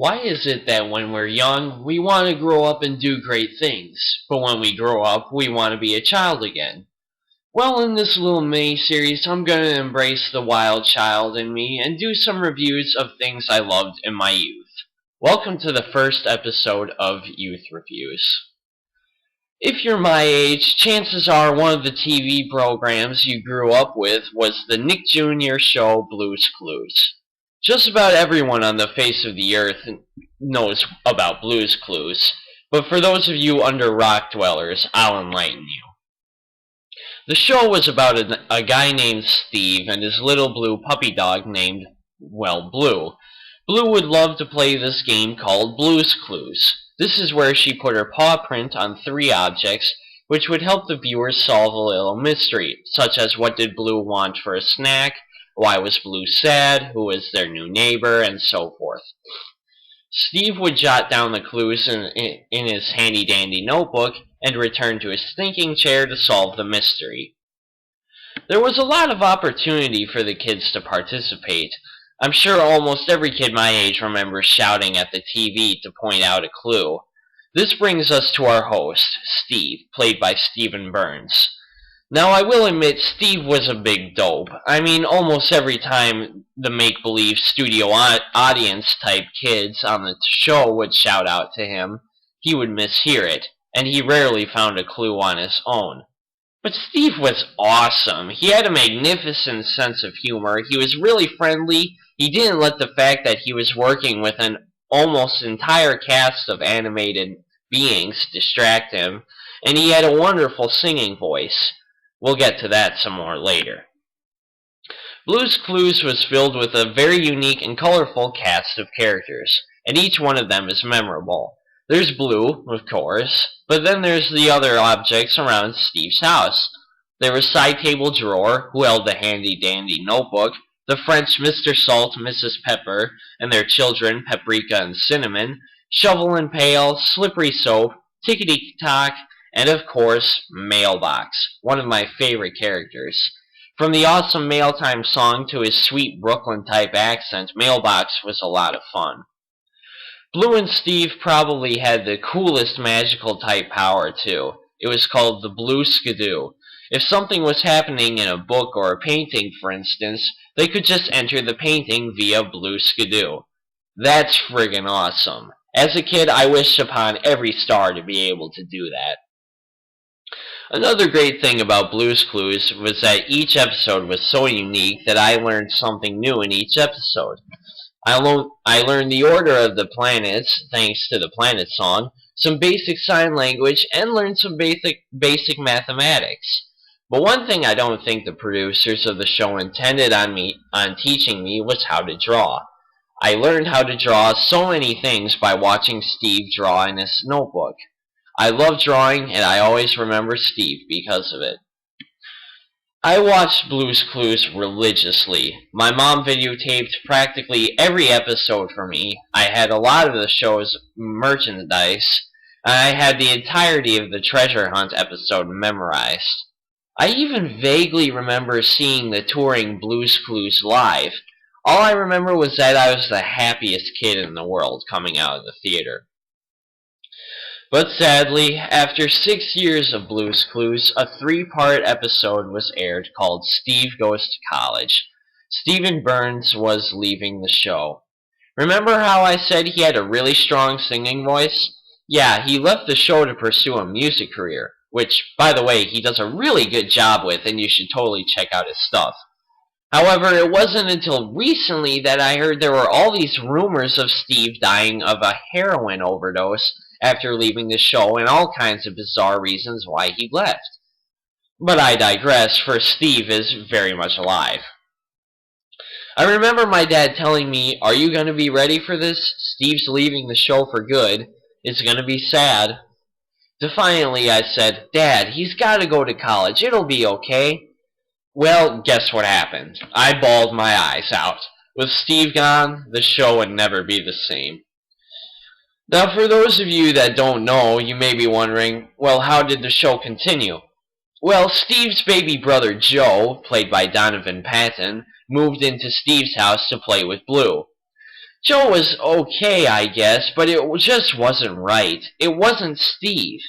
Why is it that when we're young, we want to grow up and do great things, but when we grow up, we want to be a child again? Well, in this little mini-series, I'm going to embrace the wild child in me and do some reviews of things I loved in my youth. Welcome to the first episode of Youth Reviews. If you're my age, chances are one of the TV programs you grew up with was the Nick Jr. show Blue's Clues. Just about everyone on the face of the earth knows about Blue's Clues, but for those of you under rock dwellers, I'll enlighten you. The show was about a guy named Steve and his little blue puppy dog named, Blue. Blue would love to play this game called Blue's Clues. This is where she put her paw print on 3 objects, which would help the viewers solve a little mystery, such as what did Blue want for a snack, why was Blue sad, who was their new neighbor, and so forth. Steve would jot down the clues in his handy-dandy notebook and return to his thinking chair to solve the mystery. There was a lot of opportunity for the kids to participate. I'm sure almost every kid my age remembers shouting at the TV to point out a clue. This brings us to our host, Steve, played by Stephen Burns. Now, I will admit Steve was a big dope. I mean, almost every time the make-believe studio audience-type kids on the show would shout out to him, he would mishear it, and he rarely found a clue on his own. But Steve was awesome. He had a magnificent sense of humor. He was really friendly. He didn't let the fact that he was working with an almost entire cast of animated beings distract him, and he had a wonderful singing voice. We'll get to that some more later. Blue's Clues was filled with a very unique and colorful cast of characters, and each one of them is memorable. There's Blue, of course, but then there's the other objects around Steve's house. There was Side Table Drawer, who held the handy-dandy notebook, the French Mr. Salt, Mrs. Pepper, and their children, Paprika and Cinnamon, Shovel and Pail, Slippery Soap, Tickety-Tock, and of course, Mailbox, one of my favorite characters. From the awesome Mail Time song to his sweet Brooklyn-type accent, Mailbox was a lot of fun. Blue and Steve probably had the coolest magical-type power, too. It was called the Blue Skidoo. If something was happening in a book or a painting, for instance, they could just enter the painting via Blue Skidoo. That's friggin' awesome. As a kid, I wished upon every star to be able to do that. Another great thing about Blue's Clues was that each episode was so unique that I learned something new in each episode. I learned the order of the planets, thanks to the planet song, some basic sign language, and learned some basic mathematics. But one thing I don't think the producers of the show intended on teaching me was how to draw. I learned how to draw so many things by watching Steve draw in his notebook. I love drawing, and I always remember Steve because of it. I watched Blue's Clues religiously. My mom videotaped practically every episode for me. I had a lot of the show's merchandise, and I had the entirety of the treasure hunt episode memorized. I even vaguely remember seeing the touring Blue's Clues live. All I remember was that I was the happiest kid in the world coming out of the theater. But sadly, after 6 years of Blue's Clues, a 3-part episode was aired called Steve Goes to College. Stephen Burns was leaving the show. Remember how I said he had a really strong singing voice? Yeah, he left the show to pursue a music career, which, by the way, he does a really good job with, and you should totally check out his stuff. However, it wasn't until recently that I heard there were all these rumors of Steve dying of a heroin overdose after leaving the show, and all kinds of bizarre reasons why he left. But I digress, for Steve is very much alive. I remember my dad telling me, "Are you going to be ready for this? Steve's leaving the show for good. It's going to be sad." Defiantly, I said, "Dad, he's got to go to college. It'll be okay." Well, guess what happened? I bawled my eyes out. With Steve gone, the show would never be the same. Now, for those of you that don't know, you may be wondering, well, how did the show continue? Well, Steve's baby brother Joe, played by Donovan Patton, moved into Steve's house to play with Blue. Joe was okay, I guess, but it just wasn't right. It wasn't Steve.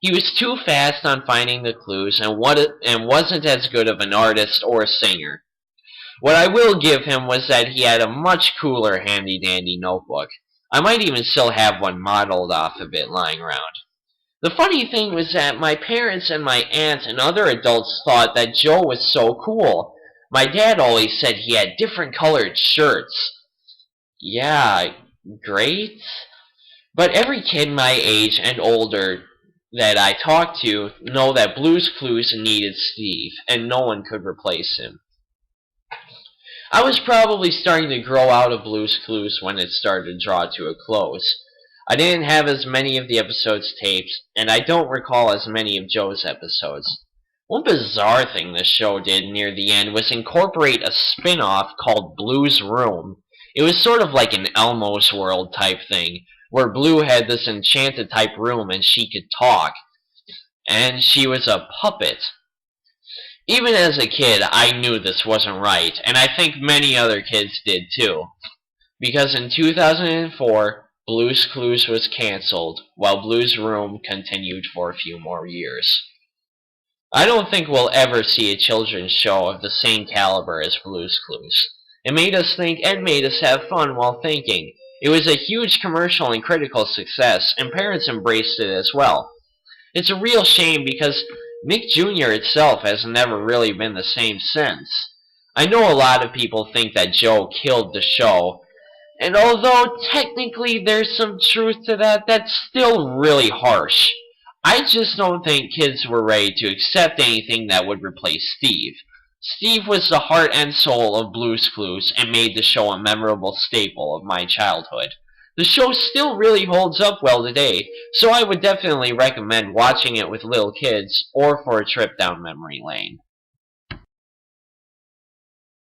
He was too fast on finding the clues and wasn't as good of an artist or singer. What I will give him was that he had a much cooler handy-dandy notebook. I might even still have one modeled off of it lying around. The funny thing was that my parents and my aunt and other adults thought that Joe was so cool. My dad always said he had different colored shirts. Yeah, great. But every kid my age and older that I talked to know that Blue's Clues needed Steve, and no one could replace him. I was probably starting to grow out of Blue's Clues when it started to draw to a close. I didn't have as many of the episodes taped, and I don't recall as many of Joe's episodes. One bizarre thing the show did near the end was incorporate a spin-off called Blue's Room. It was sort of like an Elmo's World type thing, where Blue had this enchanted type room and she could talk. And she was a puppet. Even as a kid, I knew this wasn't right, and I think many other kids did too. Because in 2004, Blue's Clues was canceled, while Blue's Room continued for a few more years. I don't think we'll ever see a children's show of the same caliber as Blue's Clues. It made us think and made us have fun while thinking. It was a huge commercial and critical success, and parents embraced it as well. It's a real shame because Nick Jr. itself has never really been the same since. I know a lot of people think that Joe killed the show, and although technically there's some truth to that, that's still really harsh. I just don't think kids were ready to accept anything that would replace Steve. Steve was the heart and soul of Blue's Clues and made the show a memorable staple of my childhood. The show still really holds up well today, so I would definitely recommend watching it with little kids or for a trip down memory lane.